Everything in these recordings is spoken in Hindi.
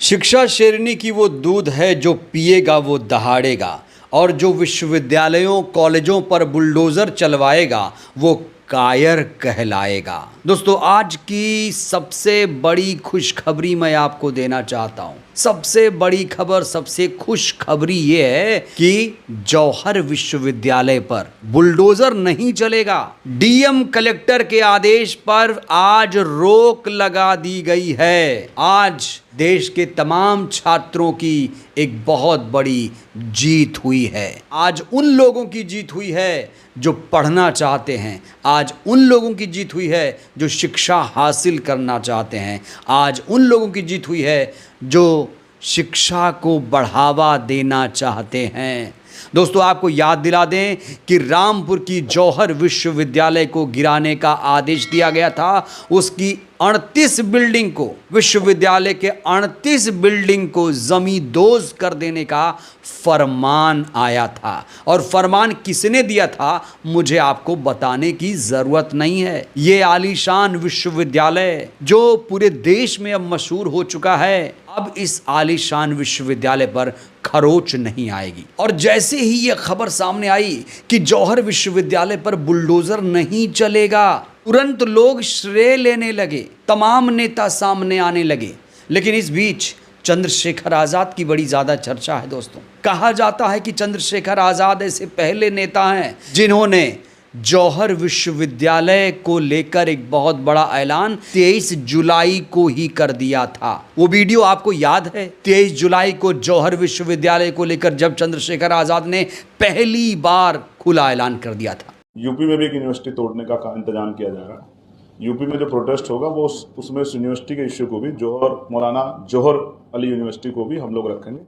शिक्षा शेरनी की वो दूध है जो पिएगा वो दहाड़ेगा, और जो विश्वविद्यालयों कॉलेजों पर बुलडोजर चलवाएगा वो कायर कहलाएगा। दोस्तों, आज की सबसे बड़ी खुशखबरी मैं आपको देना चाहता हूं। सबसे बड़ी खबर, सबसे खुशखबरी ये है कि जौहर विश्वविद्यालय पर बुलडोजर नहीं चलेगा। डीएम कलेक्टर के आदेश पर आज रोक लगा दी गई है। आज देश के तमाम छात्रों की एक बहुत बड़ी जीत हुई है। आज उन लोगों की जीत हुई है जो पढ़ना चाहते हैं। आज उन लोगों की जीत हुई है जो शिक्षा हासिल करना चाहते हैं। आज उन लोगों की जीत हुई है जो शिक्षा को बढ़ावा देना चाहते हैं। दोस्तों, आपको याद दिला दें कि रामपुर की जौहर विश्वविद्यालय को गिराने का आदेश दिया गया था। उसकी 38 बिल्डिंग को, विश्वविद्यालय के 38 बिल्डिंग को जमींदोज कर देने का फरमान आया था। और फरमान किसने दिया था मुझे आपको बताने की जरूरत नहीं है। ये आलीशान विश्वविद्यालय जो पूरे देश में अब मशहूर हो चुका है, अब इस आलीशान विश्वविद्यालय पर खरोच नहीं आएगी। और जैसे ही ये खबर सामने आई कि जौहर विश्वविद्यालय पर बुलडोजर नहीं चलेगा, तुरंत लोग श्रेय लेने लगे, तमाम नेता सामने आने लगे। लेकिन इस बीच चंद्रशेखर आजाद की बड़ी ज्यादा चर्चा है। दोस्तों, कहा जाता है कि चंद्रशेखर आजाद ऐसे पहले नेता हैं जिन्होंने जौहर विश्वविद्यालय को लेकर एक बहुत बड़ा ऐलान 23 जुलाई को ही कर दिया था। वो वीडियो आपको याद है? 23 जुलाई को जौहर विश्वविद्यालय को लेकर जब चंद्रशेखर आजाद ने पहली बार खुला ऐलान कर दिया था। यूपी में भी एक यूनिवर्सिटी तोड़ने का इंतजाम किया जा रहा है। यूपी में जो प्रोटेस्ट होगा वो उसमें उस यूनिवर्सिटी के इश्यू को भी, मौलाना जौहर अली यूनिवर्सिटी को भी हम लोग रखेंगे।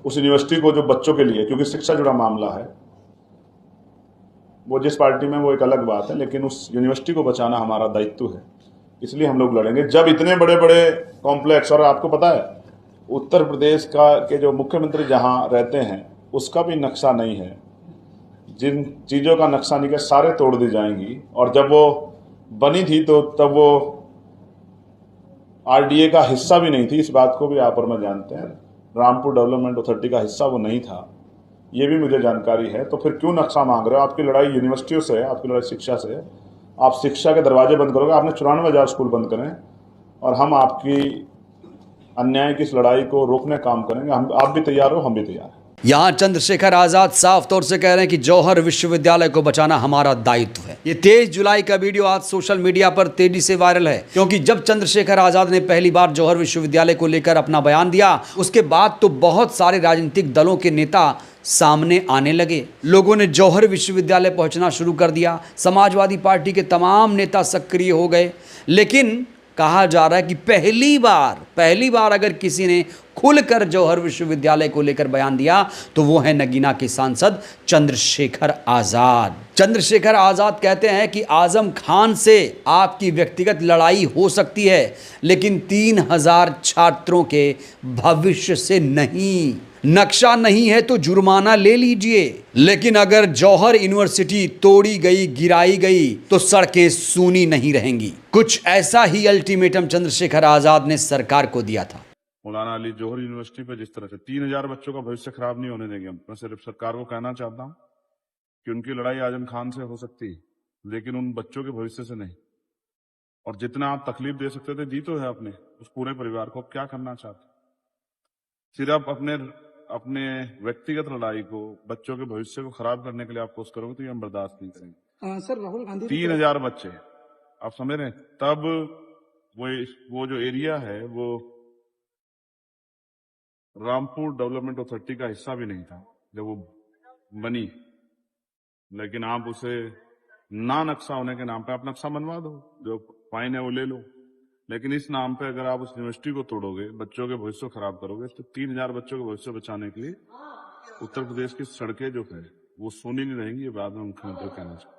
उस यूनिवर्सिटी को जो बच्चों के लिए, क्योंकि शिक्षा जुड़ा मामला है, वो जिस पार्टी में वो एक अलग बात है, लेकिन उस यूनिवर्सिटी को बचाना हमारा दायित्व है। इसलिए हम लोग लड़ेंगे। जब इतने बड़े बड़े कॉम्प्लेक्स, और आपको पता है उत्तर प्रदेश के जो मुख्यमंत्री जहां रहते हैं उसका भी नक्शा नहीं है। जिन चीज़ों का नक्शा नहीं है सारे तोड़ दी जाएंगी। और जब वो बनी थी तो तब वो आरडीए का हिस्सा भी नहीं थी। इस बात को भी आप और मैं जानते हैं। रामपुर डेवलपमेंट अथॉरिटी का हिस्सा वो नहीं था, ये भी मुझे जानकारी है। तो फिर क्यों नक्शा मांग रहे हो? आपकी लड़ाई यूनिवर्सिटियों से है, आपकी लड़ाई शिक्षा से है। आप शिक्षा के दरवाजे बंद करोगे। आपने 94,000 स्कूल बंद करें और हम आपकी अन्याय की इस लड़ाई को रोकने काम करेंगे। आप भी तैयार हो, हम भी तैयार हैं। यहां चंद्रशेखर आजाद साफ तौर से कह रहे हैं कि जौहर विश्वविद्यालय को बचाना हमारा दायित्व है। ये 23 जुलाई का वीडियो आज सोशल मीडिया पर तेजी से वायरल है, क्योंकि जब चंद्रशेखर आजाद ने पहली बार जौहर विश्वविद्यालय को लेकर अपना बयान दिया, उसके बाद तो बहुत सारे राजनीतिक दलों के नेता सामने आने लगे। लोगों ने जौहर विश्वविद्यालय पहुंचना शुरू कर दिया। समाजवादी पार्टी के तमाम नेता सक्रिय हो गए। लेकिन कहा जा रहा है कि पहली बार अगर किसी ने खुलकर जौहर विश्वविद्यालय को लेकर बयान दिया तो वो है नगीना के सांसद चंद्रशेखर आजाद। चंद्रशेखर आजाद कहते हैं कि आजम खान से आपकी व्यक्तिगत लड़ाई हो सकती है, लेकिन 3000 छात्रों के भविष्य से नहीं। नक्शा नहीं है तो जुर्माना ले लीजिए, लेकिन अगर जौहर यूनिवर्सिटी तोड़ी गई, गिराई गई तो सड़कें सूनी नहीं रहेंगी। कुछ ऐसा ही अल्टीमेटम चंद्रशेखर आजाद ने सरकार को दिया था। मौलाना अली जौहर यूनिवर्सिटी पर जिस तरह से 3000 बच्चों का भविष्य खराब नहीं होने देंगे हम। मैं सिर्फ सरकार को कहना चाहता हूँ कि उनकी लड़ाई आजम खान से हो सकती है, लेकिन उन बच्चों के भविष्य से नहीं। और जितना आप तकलीफ दे सकते थे दी तो है अपने उस पूरे परिवार को। अब क्या करना चाहते? सिर्फ अपने व्यक्तिगत लड़ाई को, बच्चों के भविष्य को खराब करने के लिए आप कोशिश करोगे तो ये हम बर्दाश्त नहीं करेंगे। सर, राहुल गांधी 3000 बच्चे, आप समझ रहे हैं? तब वो जो एरिया है वो रामपुर डेवलपमेंट अथॉरिटी का हिस्सा भी नहीं था जब वो बनी। लेकिन आप उसे ना नक्शा होने के नाम पे आप नक्शा बनवा दो, जो फाइन है वो ले लो। लेकिन इस नाम पे अगर आप उस यूनिवर्सिटी को तोड़ोगे, बच्चों के भविष्य को खराब करोगे, तो 3000 बच्चों के भविष्य बचाने के लिए उत्तर प्रदेश की सड़कें जो है वो सोनी नहीं रहेंगी। ये बाद में मुख्यमंत्री कहना चाहिए।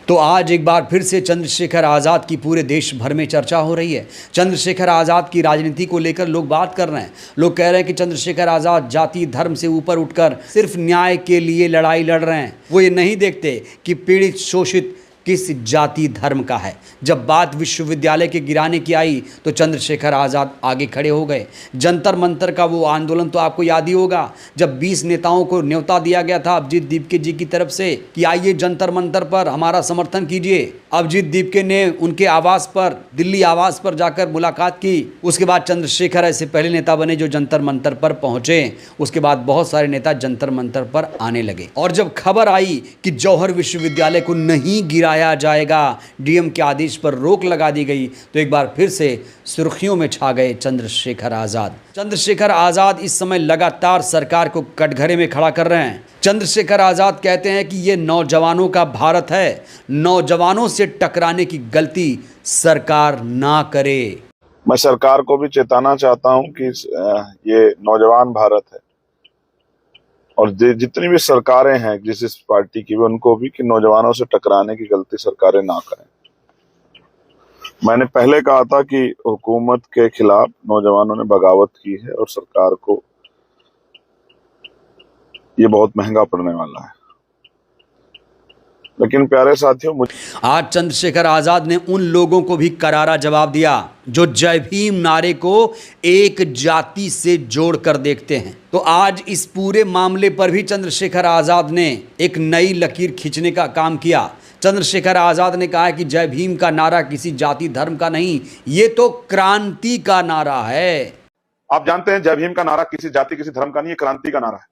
तो आज एक बार फिर से चंद्रशेखर आजाद की पूरे देश भर में चर्चा हो रही है। चंद्रशेखर आजाद की राजनीति को लेकर लोग बात कर रहे हैं। लोग कह रहे हैं कि चंद्रशेखर आजाद जाति धर्म से ऊपर उठकर सिर्फ न्याय के लिए लड़ाई लड़ रहे हैं। वो ये नहीं देखते कि पीड़ित, शोषित किस जाति धर्म का है। जब बात विश्वविद्यालय के गिराने की आई तो चंद्रशेखर आज़ाद आगे खड़े हो गए। जंतर मंतर का वो आंदोलन तो आपको याद ही होगा, जब 20 नेताओं को न्योता दिया गया था अभिजीत दीपके जी की तरफ से कि आइए जंतर मंतर पर हमारा समर्थन कीजिए। अभिजीत दीपके ने उनके आवास पर, दिल्ली आवास पर जाकर मुलाकात की। उसके बाद चंद्रशेखर ऐसे पहले नेता बने जो जंतर मंतर पर पहुंचे। उसके बाद बहुत सारे नेता जंतर मंतर पर आने लगे और जब खबर आई कि जौहर विश्वविद्यालय को नहीं गिराया जाएगा, डीएम के आदेश पर रोक लगा दी गई, तो एक बार फिर से सुर्खियों में छा गए चंद्रशेखर आज़ाद। चंद्रशेखर आज़ाद इस समय लगातार सरकार को कटघरे में खड़ा कर रहे हैं। चंद्रशेखर आज़ाद कहते हैं कि ये नौजवानों का भारत है, नौजवानों से टकराने की गलती सरकार ना करे। मैं सरकार को भी चेताना चाहता हूं कि ये नौजवान भारत है और जितनी भी सरकारें हैं जिस पार्टी की भी, उनको भी कि नौजवानों से टकराने की गलती सरकारें ना करें। मैंने पहले कहा था कि हुकूमत के खिलाफ नौजवानों ने बगावत की है और सरकार को ये बहुत महंगा पड़ने वाला है। लेकिन प्यारे साथियों, आज चंद्रशेखर आज़ाद ने उन लोगों को भी करारा जवाब दिया जो जय भीम नारे को एक जाति से जोड़कर देखते हैं। तो आज इस पूरे मामले पर भी चंद्रशेखर आज़ाद ने एक नई लकीर खींचने का काम किया। चंद्रशेखर आज़ाद ने कहा कि जय भीम का नारा किसी जाति धर्म का नहीं, ये तो क्रांति का नारा है। आप जानते हैं जय भीम का नारा किसी जाति किसी धर्म का नहीं है, क्रांति का नारा है।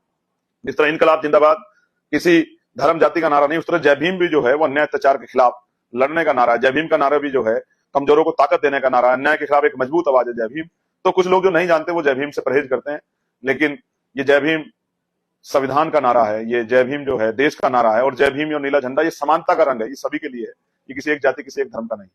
जिस तरह इनकलाब जिंदाबाद किसी धर्म जाति का नारा नहीं, उस तरह जय भीम भी जो है वो अन्याय अत्याचार के खिलाफ लड़ने का नारा है। जय भीम का नारा भी जो है कमजोरों को ताकत देने का नारा है, अन्याय के खिलाफ एक मजबूत आवाज है जय भीम। तो कुछ लोग जो नहीं जानते वो जय भीम से परहेज करते हैं, लेकिन ये जय भीम संविधान का नारा है, ये जय भीम जो है देश का नारा है। और जय भीम और नीला झंडा ये समानता का रंग है, ये सभी के लिए है, ये किसी एक जाति किसी एक धर्म का नहीं।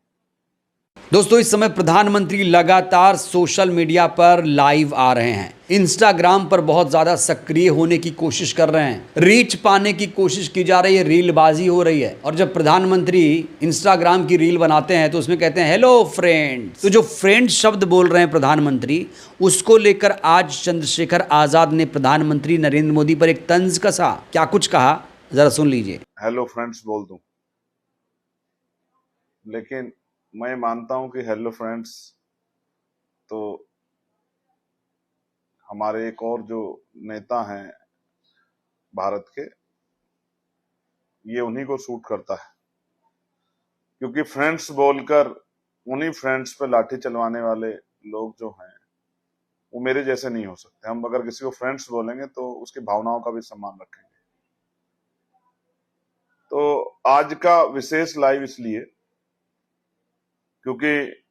दोस्तों, इस समय प्रधानमंत्री लगातार सोशल मीडिया पर लाइव आ रहे हैं, इंस्टाग्राम पर बहुत ज़्यादा सक्रिय होने की कोशिश कर रहे हैं, रीच पाने की कोशिश की जा रही है, रीलबाजी हो रही है। और जब प्रधानमंत्री इंस्टाग्राम की रील बनाते हैं तो उसमें कहते हैं हेलो फ्रेंड्स। तो जो फ्रेंड शब्द बोल रहे हैं प्रधानमंत्री, उसको लेकर आज चंद्रशेखर आज़ाद ने प्रधानमंत्री नरेंद्र मोदी पर एक तंज कसा। क्या कुछ कहा, जरा सुन लीजिए। हेलो फ्रेंड्स बोल दूं, लेकिन मैं मानता हूं कि हेलो फ्रेंड्स तो हमारे एक और जो नेता हैं भारत के, ये उन्हीं को सूट करता है, क्योंकि फ्रेंड्स बोलकर उन्हीं फ्रेंड्स पे लाठी चलवाने वाले लोग जो हैं वो मेरे जैसे नहीं हो सकते। हम अगर किसी को फ्रेंड्स बोलेंगे तो उसकी भावनाओं का भी सम्मान रखेंगे। तो आज का विशेष लाइव इसलिए क्योंकि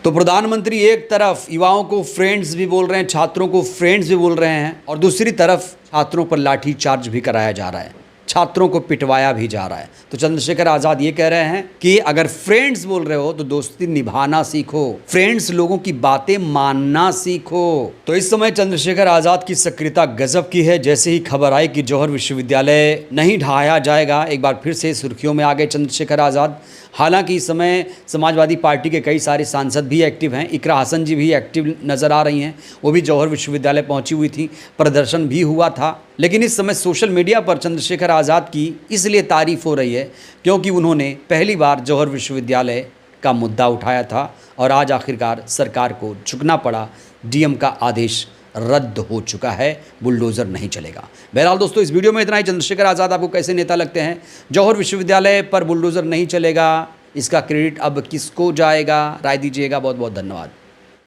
तो प्रधानमंत्री एक तरफ युवाओं को फ्रेंड्स भी बोल रहे हैं, छात्रों को फ्रेंड्स भी बोल रहे हैं, और दूसरी तरफ छात्रों पर लाठी चार्ज भी कराया जा रहा है, छात्रों को पिटवाया भी जा रहा है। तो चंद्रशेखर आज़ाद ये कह रहे हैं कि अगर फ्रेंड्स बोल रहे हो तो दोस्ती निभाना सीखो, फ्रेंड्स लोगों की बातें मानना सीखो। तो इस समय चंद्रशेखर आज़ाद की सक्रियता गजब की है। जैसे ही खबर आई कि जौहर विश्वविद्यालय नहीं ढहाया जाएगा, एक बार फिर से सुर्खियों में आ गए चंद्रशेखर आज़ाद। हालांकि इस समय समाजवादी पार्टी के कई सारे सांसद भी एक्टिव हैं, इकरा हसन जी भी एक्टिव नज़र आ रही हैं, वो भी जौहर विश्वविद्यालय पहुंची हुई थी, प्रदर्शन भी हुआ था। लेकिन इस समय सोशल मीडिया पर चंद्रशेखर आज़ाद की इसलिए तारीफ हो रही है क्योंकि उन्होंने पहली बार जौहर विश्वविद्यालय का मुद्दा उठाया था और आज आखिरकार सरकार को झुकना पड़ा। डीएम का आदेश रद्द हो चुका है, बुलडोज़र नहीं चलेगा। बहरहाल दोस्तों, इस वीडियो में इतना ही। चंद्रशेखर आज़ाद आपको कैसे नेता लगते हैं? जौहर विश्वविद्यालय पर बुलडोज़र नहीं चलेगा, इसका क्रेडिट अब किसको जाएगा? राय दीजिएगा। बहुत बहुत धन्यवाद।